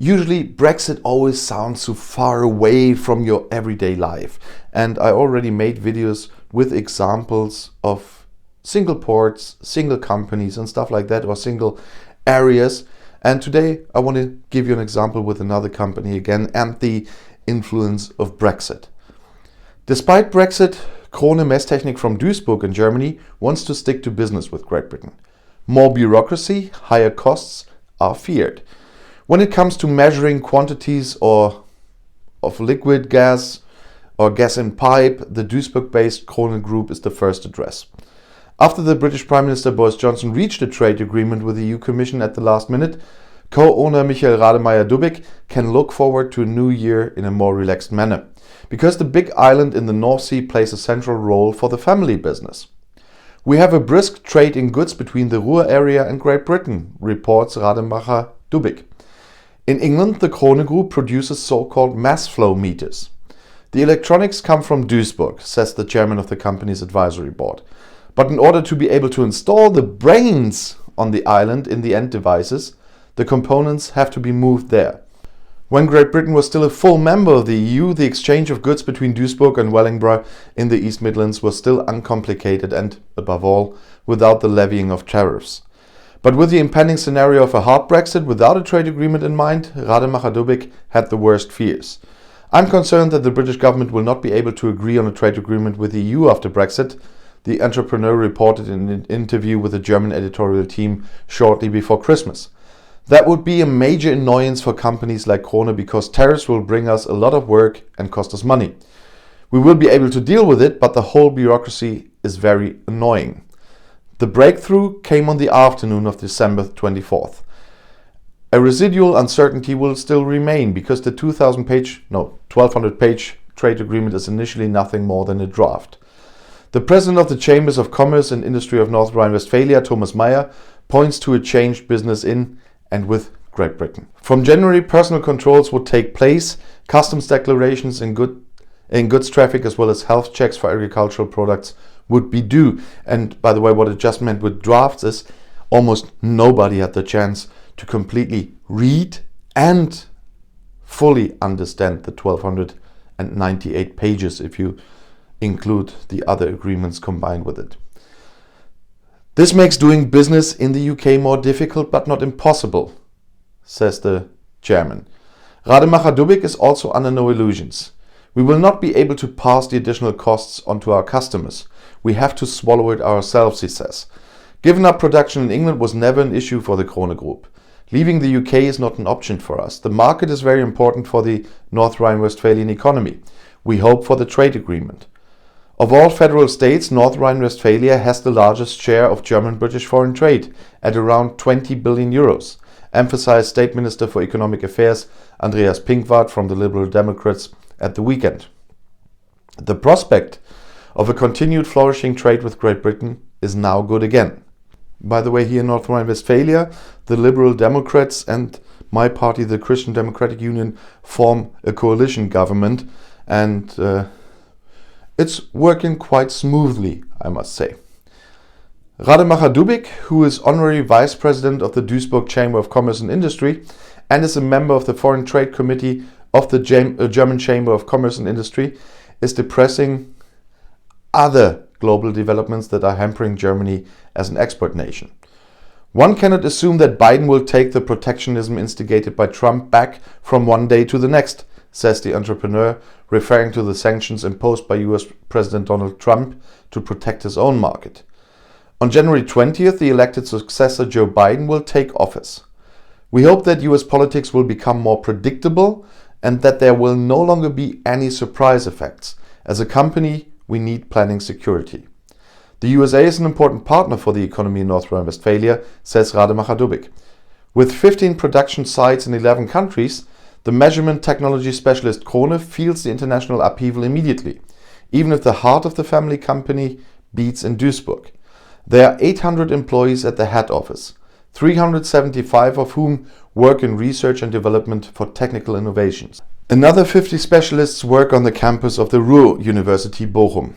Usually Brexit always sounds so far away from your everyday life, and I already made videos with examples of single ports, single companies and stuff like that, or single areas. And today I want to give you an example with another company again and the influence of Brexit. Despite Brexit, Krohne Messtechnik from Duisburg in Germany wants to stick to business with Great Britain. More bureaucracy, higher costs are feared. When it comes to measuring quantities of liquid gas or gas in pipe, the Duisburg-based Krohne Group is the first address. After the British Prime Minister Boris Johnson reached a trade agreement with the EU Commission at the last minute, co-owner Michael Rademacher-Dubik can look forward to a new year in a more relaxed manner, because the big island in the North Sea plays a central role for the family business. We have a brisk trade in goods between the Ruhr area and Great Britain, reports Rademacher-Dubik. In England, the Krohne Group produces so-called mass flow meters. The electronics come from Duisburg, says the chairman of the company's advisory board. But in order to be able to install the brains on the island in the end devices, the components have to be moved there. When Great Britain was still a full member of the EU, the exchange of goods between Duisburg and Wellingborough in the East Midlands was still uncomplicated and, above all, without the levying of tariffs. But with the impending scenario of a hard Brexit without a trade agreement in mind, Rademacher-Dubik had the worst fears. I'm concerned that the British government will not be able to agree on a trade agreement with the EU after Brexit, the entrepreneur reported in an interview with the German editorial team shortly before Christmas. That would be a major annoyance for companies like Krohne because tariffs will bring us a lot of work and cost us money. We will be able to deal with it, but the whole bureaucracy is very annoying. The breakthrough came on the afternoon of December 24th. A residual uncertainty will still remain because the 1200-page trade agreement is initially nothing more than a draft. The president of the Chambers of Commerce and Industry of North Rhine-Westphalia, Thomas Meyer, points to a changed business in and with Great Britain. From January, personal controls would take place, customs declarations in goods traffic as well as health checks for agricultural products would be due. And by the way, what it just meant with drafts is almost nobody had the chance to completely read and fully understand the 1298 pages if you include the other agreements combined with it. This makes doing business in the UK more difficult but not impossible, says the chairman. Rademacher-Dubik is also under no illusions. We will not be able to pass the additional costs onto our customers. We have to swallow it ourselves, he says. Giving up production in England was never an issue for the Krohne Group. Leaving the UK is not an option for us. The market is very important for the North Rhine-Westphalian economy. We hope for the trade agreement. Of all federal states, North Rhine-Westphalia has the largest share of German-British foreign trade at around 20 billion euros, emphasized State Minister for Economic Affairs Andreas Pinkwart from the Liberal Democrats at the weekend. The prospect of a continued flourishing trade with Great Britain is now good again. By the way, here in North Rhine-Westphalia, the Liberal Democrats and my party, the Christian Democratic Union, form a coalition government, and it's working quite smoothly, I must say. Rademacher-Dubik, who is honorary vice president of the Duisburg Chamber of Commerce and Industry and is a member of the Foreign Trade Committee of the German Chamber of Commerce and Industry, is depressing other global developments that are hampering Germany as an export nation. One cannot assume that Biden will take the protectionism instigated by Trump back from one day to the next, says the entrepreneur, referring to the sanctions imposed by US President Donald Trump to protect his own market. On January 20th, the elected successor Joe Biden will take office. We hope that US politics will become more predictable and that there will no longer be any surprise effects. As a company, we need planning security. The USA is an important partner for the economy in North Rhine-Westphalia, says Rademacher-Dubik. With 15 production sites in 11 countries, the measurement technology specialist Krohne feels the international upheaval immediately, even if the heart of the family company beats in Duisburg. There are 800 employees at the head office, 375 of whom work in research and development for technical innovations. Another 50 specialists work on the campus of the Ruhr University Bochum.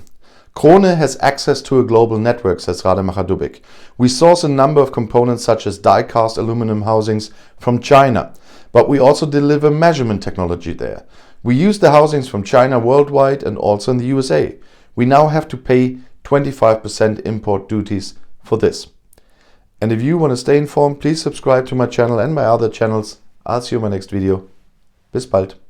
Krohne has access to a global network, says Rademacher-Dubik. We source a number of components such as die-cast aluminum housings from China, But we also deliver measurement technology there. We use the housings from China worldwide and also in the USA. We now have to pay 25% import duties for this. And if you want to stay informed, please subscribe to my channel and my other channels. I'll see you in my next video. Bis bald.